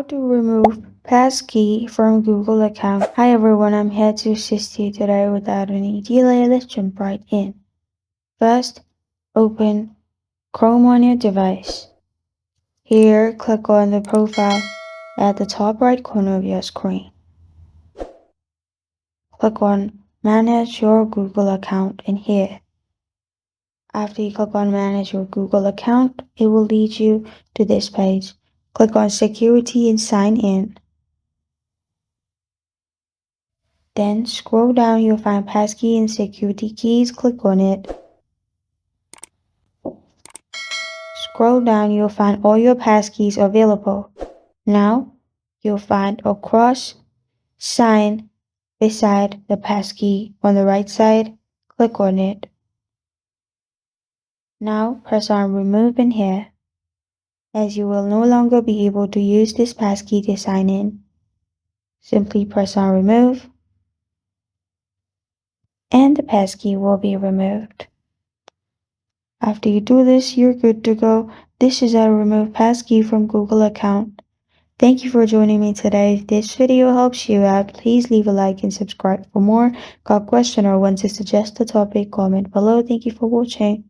How to remove Passkey from Google account. Hi everyone, I'm here to assist you today without any delay. Let's jump right in. First, open Chrome on your device. Here, click on the profile at the top right corner of your screen. Click on Manage your Google account in here. After you click on Manage your Google account, it will lead you to this page. Click on Security and Sign In. Then scroll down, you'll find Passkey and Security Keys. Click on it. Scroll down, you'll find all your passkeys available. Now, you'll find a cross sign beside the passkey on the right side. Click on it. Now, press on Remove in here, as you will no longer be able to use this passkey to sign in. Simply press on Remove, and the passkey will be removed. After you do this, you're good to go. This is how to remove Passkey from Google account. Thank you for joining me today. If this video helps you out, please leave a like and subscribe for more. Got a question or want to suggest a topic, comment below. Thank you for watching.